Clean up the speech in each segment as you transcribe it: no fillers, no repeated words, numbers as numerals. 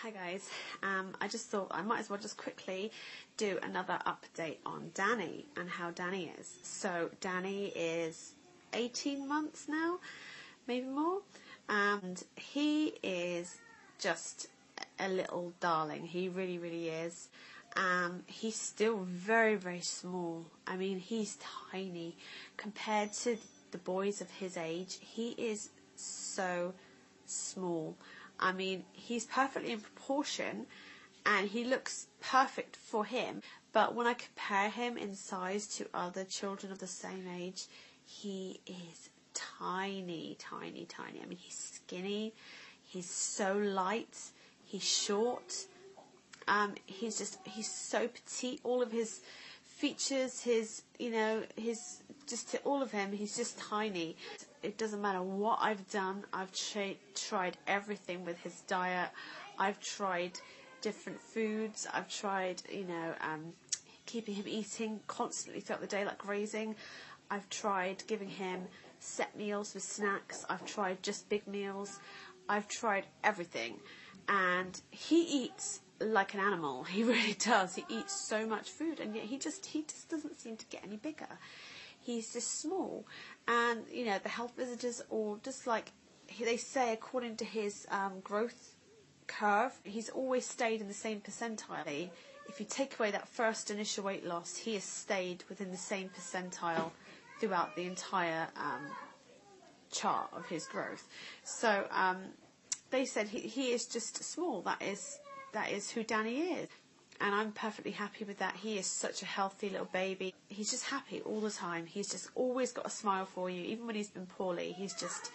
Hi guys, I just thought I might as well just quickly do another update on Danny and how Danny is. So Danny is 18 months now, maybe more, and he is just a little darling. He really, really is. He's still very, very small. I mean, he's tiny compared to the boys of his age. He is so small. I mean, he's perfectly in proportion and he looks perfect for him. But when I compare him in size to other children of the same age, he is tiny, tiny, tiny. I mean, he's skinny. He's so light. He's short. He's so petite. All of his features, all of him, he's just tiny. It doesn't matter what I've done. I've tried everything with his diet. I've tried different foods. I've tried, keeping him eating constantly throughout the day, like grazing. I've tried giving him set meals with snacks. I've tried just big meals. I've tried everything. And he eats like an animal. He really does. He eats so much food, and yet he just doesn't seem to get any bigger. He's just small. And, the health visitors all just like, they say, according to his growth curve, he's always stayed in the same percentile. If you take away that first initial weight loss, he has stayed within the same percentile throughout the entire chart of his growth. So they said he is just small. That is who Danny is. And I'm perfectly happy with that. He is such a healthy little baby. He's just happy all the time. He's just always got a smile for you. Even when he's been poorly, he's just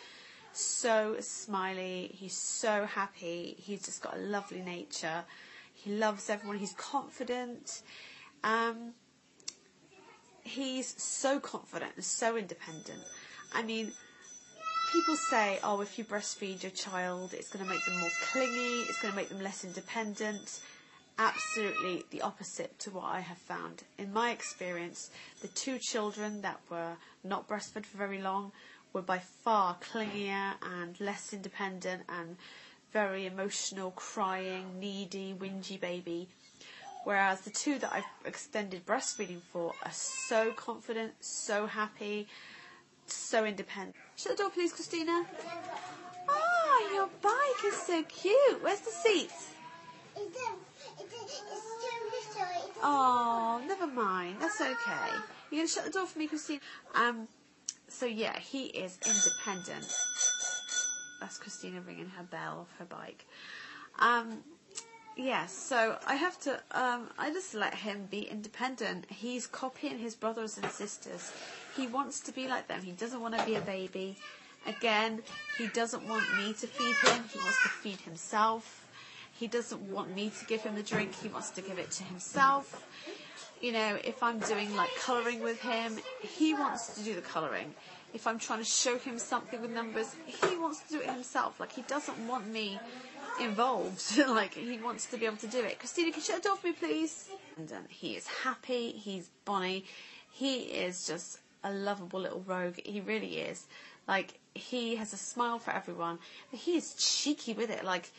so smiley. He's so happy. He's just got a lovely nature. He loves everyone. He's confident. He's so confident and so independent. I mean, people say, if you breastfeed your child, it's going to make them more clingy. It's going to make them less independent. Absolutely the opposite to what I have found. In my experience, the two children that were not breastfed for very long were by far clingier and less independent and very emotional, crying, needy, whingy baby. Whereas the two that I've extended breastfeeding for are so confident, so happy, so independent. Shut the door, please, Christina. Oh, your bike is so cute. Where's the seat? Oh, never mind. That's okay. You're going to shut the door for me, Christine? So yeah, he is independent. That's Christina ringing her bell off her bike. So I have to, I just let him be independent. He's copying his brothers and sisters. He wants to be like them. He doesn't want to be a baby. Again, he doesn't want me to feed him. He wants to feed himself. He doesn't want me to give him the drink. He wants to give it to himself. If I'm doing like colouring with him, he wants to do the colouring. If I'm trying to show him something with numbers, he wants to do it himself. Like, he doesn't want me involved. Like, he wants to be able to do it. Christina, can you shut the door for me, please? And he is happy. He's bonny. He is just a lovable little rogue. He really is. Like, he has a smile for everyone. He is cheeky with it. Like,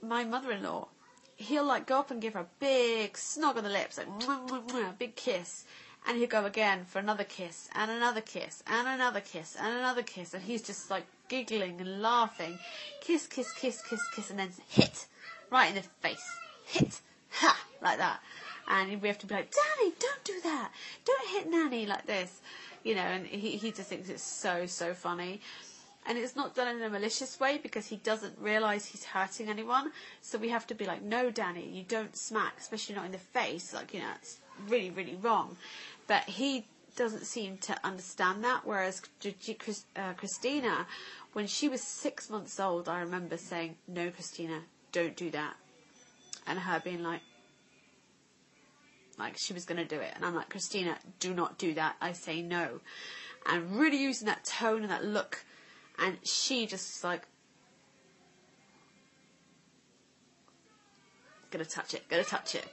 my mother-in-law, he'll like go up and give her a big snog on the lips, like mwah, mwah, mwah, a big kiss, and he'll go again for another kiss and another kiss and another kiss and another kiss, and he's just like giggling and laughing, kiss, kiss, kiss, kiss, kiss, and then hit right in the face, hit, ha, like that, and we have to be like, Danny, don't do that, don't hit Nanny like this, and he just thinks it's so, so funny. And it's not done in a malicious way because he doesn't realise he's hurting anyone. So we have to be like, no, Danny, you don't smack, especially not in the face. Like, it's really, really wrong. But he doesn't seem to understand that. Whereas Christina, when she was 6 months old, I remember saying, no, Christina, don't do that. And her being like she was going to do it. And I'm like, Christina, do not do that. I say no. And really using that tone and that look. And she just like, gonna touch it,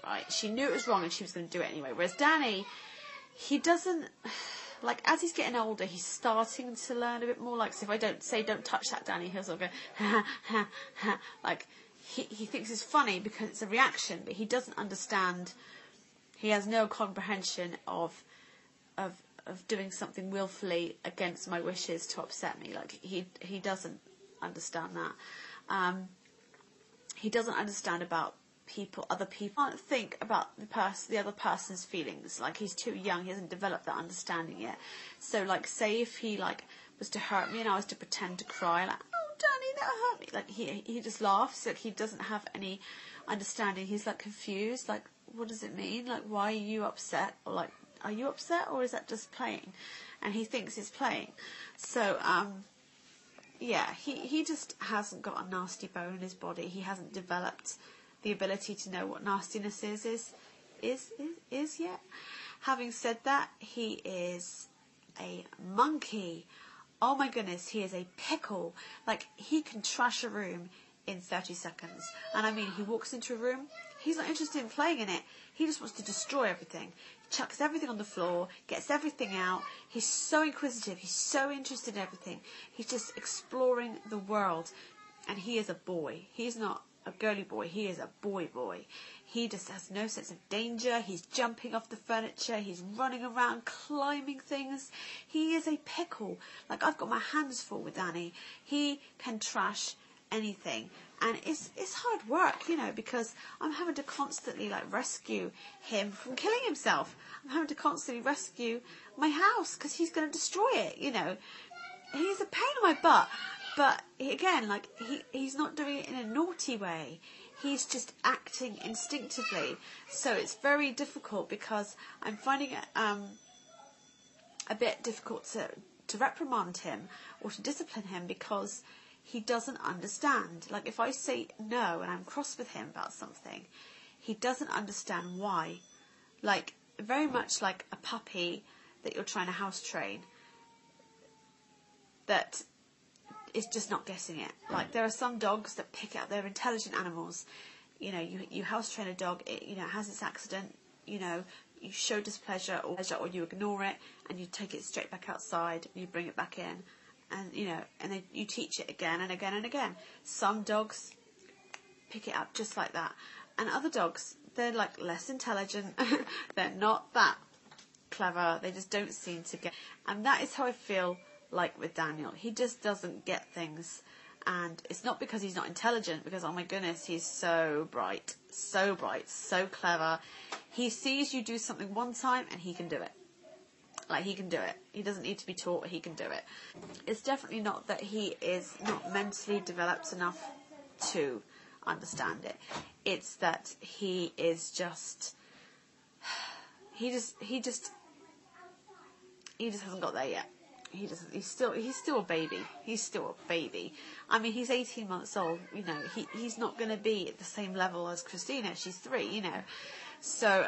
right? She knew it was wrong and she was gonna do it anyway. Whereas Danny, he doesn't, like, as he's getting older, he's starting to learn a bit more. Like, so if I don't touch that, Danny, he'll sort of go, ha, ha, ha. Like, he thinks it's funny because it's a reaction, but he doesn't understand. He has no comprehension of doing something willfully against my wishes to upset me. Like he doesn't understand that. He doesn't understand about other people. He can't think about the other person's feelings. Like, he's too young. He hasn't developed that understanding yet. So, like, say if he was to hurt me and I was to pretend to cry, like, oh, Danny, that hurt me. Like, he just laughs. Like, he doesn't have any understanding. He's like confused. Like, what does it mean? Like, why are you upset? Or like, are you upset, or is that just playing? And he thinks it's playing. So, yeah, he just hasn't got a nasty bone in his body. He hasn't developed the ability to know what nastiness is yet. Having said that, he is a monkey. Oh my goodness, he is a pickle. Like, he can trash a room in 30 seconds. And I mean, he walks into a room, he's not interested in playing in it. He just wants to destroy everything. He chucks everything on the floor, gets everything out. He's so inquisitive. He's so interested in everything. He's just exploring the world. And he is a boy. He's not a girly boy. He is a boy. He just has no sense of danger. He's jumping off the furniture. He's running around, climbing things. He is a pickle. Like, I've got my hands full with Danny. He can trash anything. And it's hard work, you know, because I'm having to constantly, like, rescue him from killing himself. I'm having to constantly rescue my house because he's going to destroy it, you know. He's a pain in my butt. But, again, like, he's not doing it in a naughty way. He's just acting instinctively. So it's very difficult because I'm finding it a bit difficult to reprimand him or to discipline him because he doesn't understand. Like, if I say no and I'm cross with him about something, he doesn't understand why. Like, very much like a puppy that you're trying to house train that is just not getting it. Like, there are some dogs that pick it up. They're intelligent animals. You know, you house train a dog, it, you know, it has its accident, you know, you show displeasure or you ignore it and you take it straight back outside and you bring it back in. And, you know, and then you teach it again and again and again. Some dogs pick it up just like that. And other dogs, they're, like, less intelligent. They're not that clever. They just don't seem to get... And that is how I feel like with Daniel. He just doesn't get things. And it's not because he's not intelligent, because, oh my goodness, he's so bright, so clever. He sees you do something one time and he can do it. Like, he can do it. He doesn't need to be taught, he can do it. It's definitely not that he is not mentally developed enough to understand it. It's that he is just... He just hasn't got there yet. He's still a baby. He's still a baby. I mean, he's 18 months old. You know, he's not going to be at the same level as Christina. She's 3. You know, so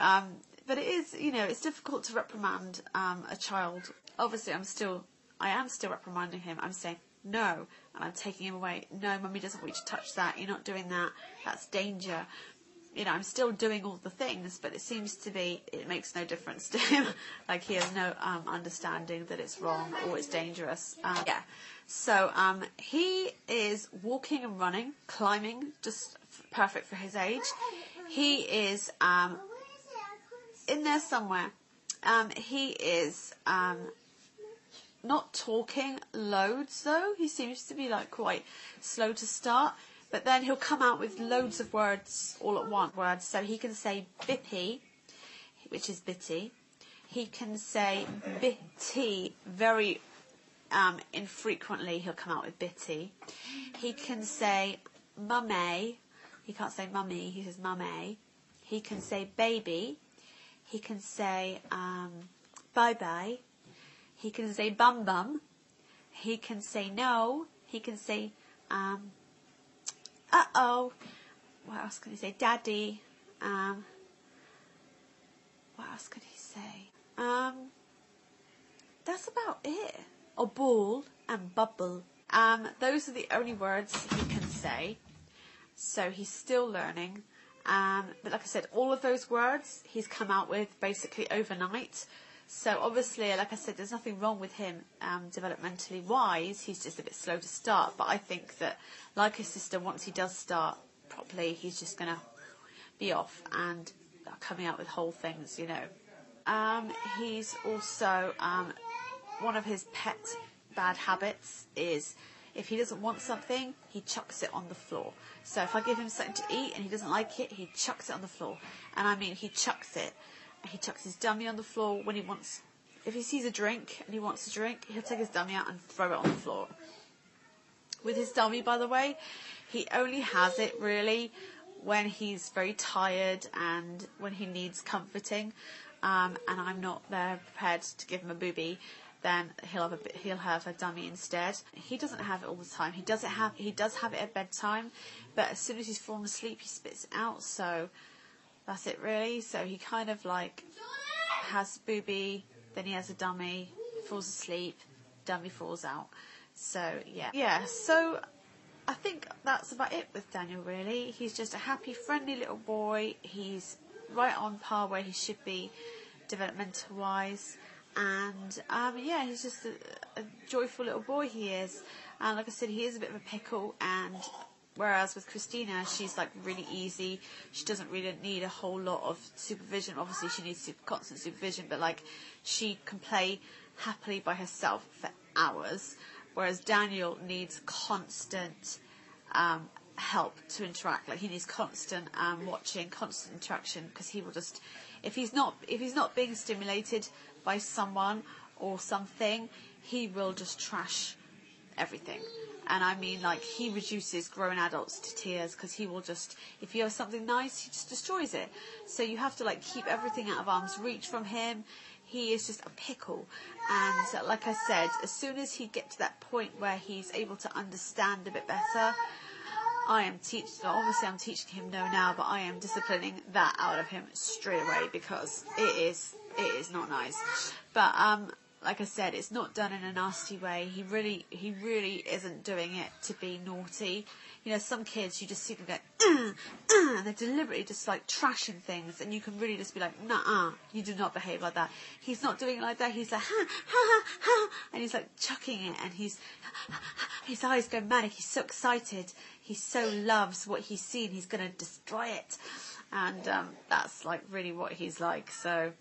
but it is. You know, it's difficult to reprimand a child. Obviously, I am still reprimanding him. I'm saying no, and I'm taking him away. No, Mummy doesn't want you to touch that. You're not doing that. That's danger. You know, I'm still doing all the things, but it seems to be, it makes no difference to him. Like, he has no understanding that it's wrong or it's dangerous. Yeah. So, he is walking and running, climbing, just perfect for his age. He is in there somewhere. He is not talking loads, though. He seems to be, like, quite slow to start. But then he'll come out with loads of words all at once. So he can say bippy, which is bitty. He can say bitty very infrequently. He'll come out with bitty. He can say mummy. He can't say mummy. He says mummy. He can say baby. He can say bye bye. He can say bum bum. He can say no. He can say uh-oh. What else can he say? Daddy. What else can he say? That's about it. Or ball and bubble. Those are the only words he can say. So he's still learning. But like I said, all of those words he's come out with basically overnight. So obviously, like I said, there's nothing wrong with him developmentally wise. He's just a bit slow to start. But I think that, like his sister, once he does start, properly, he's just going to be off and coming out with whole things, you know. He's also, one of his pet bad habits is if he doesn't want something, he chucks it on the floor. So if I give him something to eat and he doesn't like it, he chucks it on the floor. And I mean, he chucks it. He chucks his dummy on the floor when he wants. If he sees a drink and he wants a drink, he'll take his dummy out and throw it on the floor. With his dummy, by the way, he only has it really when he's very tired and when he needs comforting, and I'm not there prepared to give him a boobie. Then he'll have a dummy instead. He doesn't have it all the time. He does have it at bedtime, but as soon as he's fallen asleep, he spits it out. So that's it really. So he kind of like has a boobie, then he has a dummy, falls asleep, dummy falls out. So yeah. So I think that's about it with Daniel really. He's just a happy, friendly little boy. He's right on par where he should be developmental wise. And he's just a joyful little boy he is. And like I said, he is a bit of a pickle, and whereas with Christina, she's like really easy. She doesn't really need a whole lot of supervision. Obviously she needs constant supervision, but like she can play happily by herself for hours, whereas Daniel needs constant help to interact. Like he needs constant watching, constant interaction, because he will just, if he's not being stimulated by someone or something, he will just trash everything. And I mean, like, he reduces grown adults to tears, because he will just, if you have something nice, he just destroys it. So you have to like keep everything out of arm's reach from him. He is just a pickle. And like I said, as soon as he gets to that point where he's able to understand a bit better, I'm teaching him no now, but I am disciplining that out of him straight away, because it is not nice. But like I said, it's not done in a nasty way. He really isn't doing it to be naughty. You know, some kids, you just see them go, and they're deliberately just like trashing things, and you can really just be like, nah, you do not behave like that. He's not doing it like that. He's like, ha, ha, ha, ha, and he's like chucking it, and his eyes go manic. He's so excited. He so loves what he's seen. He's going to destroy it. And that's like really what he's like. So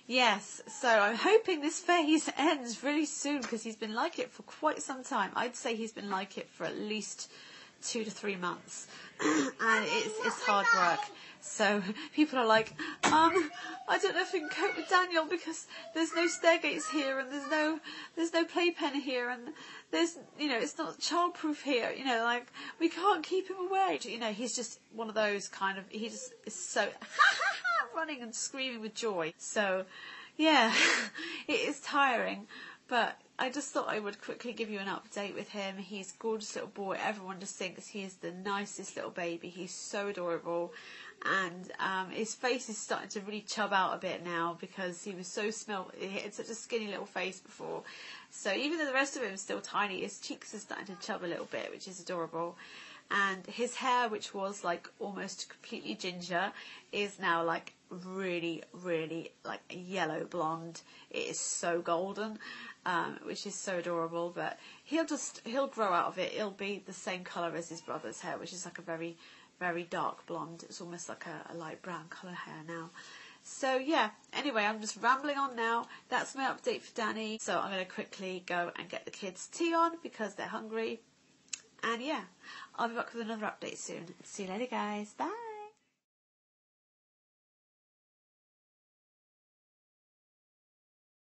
yes, so I'm hoping this phase ends really soon, because he's been like it for quite some time. I'd say he's been like it for at least 2 to 3 months, and it's hard work. So people are like, I don't know if we can cope with Daniel, because there's no stair gates here, and there's no playpen here, and there's, you know, it's not childproof here, you know, like we can't keep him away. You know, he's just one of those kind of, he just is so running and screaming with joy. So yeah, it is tiring, but I just thought I would quickly give you an update with him. He's a gorgeous little boy. Everyone just thinks he is the nicest little baby. He's so adorable. And his face is starting to really chub out a bit now, because he was so he had such a skinny little face before. So even though the rest of him is still tiny, his cheeks are starting to chub a little bit, which is adorable. And his hair, which was like almost completely ginger, is now like really, really like a yellow blonde. It is so golden, which is so adorable. But he'll grow out of it. It'll be the same colour as his brother's hair, which is like a very, very dark blonde. It's almost like a light brown colour hair now. So yeah, anyway, I'm just rambling on now. That's my update for Danny. So I'm going to quickly go and get the kids tea on, because they're hungry. And yeah, I'll be back with another update soon. See you later, guys. Bye.